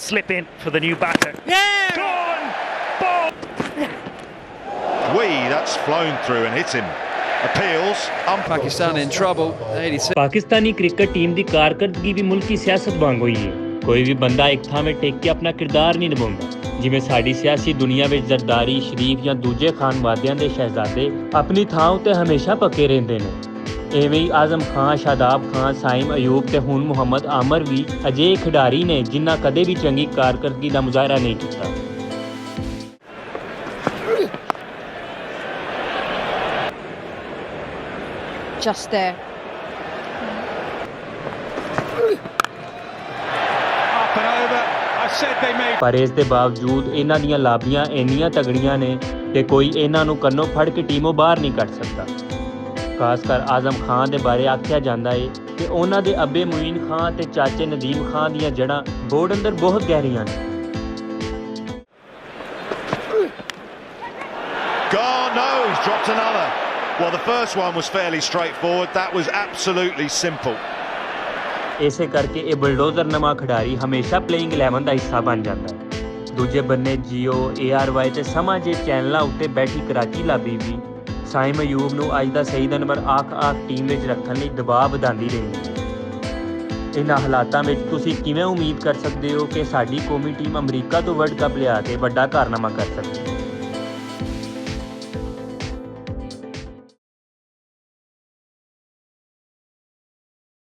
slip in for the new batter. Yeah! Gone! Ball! That's flown through and hit him. Appeals. Pakistan in trouble. 86. Pakistani cricket team ਦੀ ਕਾਰਕਰਦਗੀ ਵੀ ਮੁਲਕੀ ਸਿਆਸਤ ਵਾਂਗ ਹੋਈ ਹੈ। ਕੋਈ ਵੀ ਬੰਦਾ ਇੱਕ ਥਾਂ 'ਤੇ ਟਿਕ ਕੇ ਆਪਣਾ ਕਿਰਦਾਰ ਨਹੀਂ ਨਿਭਾਉਂਦਾ। ਜਿਵੇਂ ਸਾਡੀ ਸਿਆਸੀ ਦੁਨੀਆ ਵਿੱਚ ਜ਼ਰਦਾਰੀ, ਸ਼ਰੀਫ ਜਾਂ ਦੂਜੇ ਖਾਨਵਾਦਿਆਂ ਦੇ ਸ਼ਹਿਜ਼ਾਦੇ ਆਪਣੀ ਥਾਂ ਉੱਤੇ ਹਮੇਸ਼ਾ ਪੱਕੇ ਰਹਿੰਦੇ ਨੇ। ਐਵੇਂ ਹੀ ਆਜ਼ਮ ਖਾਨ, ਸ਼ਾਦਾਬ ਖਾਨ, ਸਾਈਮ ਅਯੂਬ ਤੇ ਹੁਣ ਮੁਹੰਮਦ ਆਮਰ ਵੀ ਅਜਿਹੇ ਖਿਡਾਰੀ ਨੇ ਜਿਨ੍ਹਾਂ ਕਦੇ ਵੀ ਚੰਗੀ ਕਾਰਕਰਦਗੀ ਦਾ ਮੁਜ਼ਾਹਰਾ ਨਹੀਂ ਕੀਤਾ। Just there. Up and over. I said they made. ਪਰ ਇਸ ਦੇ ਬਾਵਜੂਦ ਇਹਨਾਂ ਦੀਆਂ ਲਾਬੀਆਂ ਇੰਨੀਆਂ ਤਗੜੀਆਂ ਨੇ ਕਿ ਕੋਈ ਇਹਨਾਂ ਨੂੰ ਕੰਨੋਂ ਫੜ ਕੇ ਟੀਮੋਂ ਬਾਹਰ ਨਹੀਂ ਕੱਢ ਸਕਦਾ। ਖਾਸ ਕਰ ਆਜ਼ਮ ਖਾਨ ਦੇ ਬਾਰੇ ਆਖਿਆ ਜਾਂਦਾ ਹੈ ਕਿ ਉਹਨਾਂ ਦੇ ਅੱਬੇ ਮੁਈਨ ਖਾਨ ਤੇ ਚਾਚੇ ਨਦੀਮ ਖਾਨ ਦੀਆਂ ਜੜ੍ਹਾਂ ਬੋਰਡ ਅੰਦਰ ਬਹੁਤ ਗਹਿਰੀਆਂ ਨੇ। God knows, dropped another. Well, the first one was fairly straightforward. That was absolutely simple. ਇਸੇ ਕਰਕੇ ਇਹ ਬੁਲਡੋਜ਼ਰ ਨਵਾਂ ਖਿਡਾਰੀ ਹਮੇਸ਼ਾ ਪਲੇਇੰਗ 11 ਦਾ ਹਿੱਸਾ ਬਣ ਜਾਂਦਾ ਹੈ। ਦੂਜੇ ਬੰਨੇ ਜੀਓ, ARY ਤੇ ਸਮਾਂ ਜੇ ਚੈਨਲਾਂ ਉੱਤੇ ਬੈਠੀ ਕਰਾਚੀ ਲਾਬੀ ਵੀ ਸਾਈਮ ਅਯੂਬ ਨੂੰ ਅੱਜ ਦਾ ਸਹੀ ਦਾ ਨੰਬਰ ਆਖ ਟੀਮ ਵਿੱਚ ਰੱਖਣ ਲਈ ਦਬਾਅ ਵਧਾਉਂਦੀ ਰਹਿੰਦੀ ਹੈ। ਇਹਨਾਂ ਹਾਲਾਤਾਂ ਵਿੱਚ ਤੁਸੀਂ ਕਿਵੇਂ ਉਮੀਦ ਕਰ ਸਕਦੇ ਹੋ ਕਿ ਸਾਡੀ ਕੌਮੀ ਟੀਮ ਅਮਰੀਕਾ ਤੋਂ ਵਰਲਡ ਕੱਪ ਲਿਆ ਕੇ ਵੱਡਾ ਕਾਰਨਾਮਾ ਕਰ ਸਕਦੀ ਹੈ?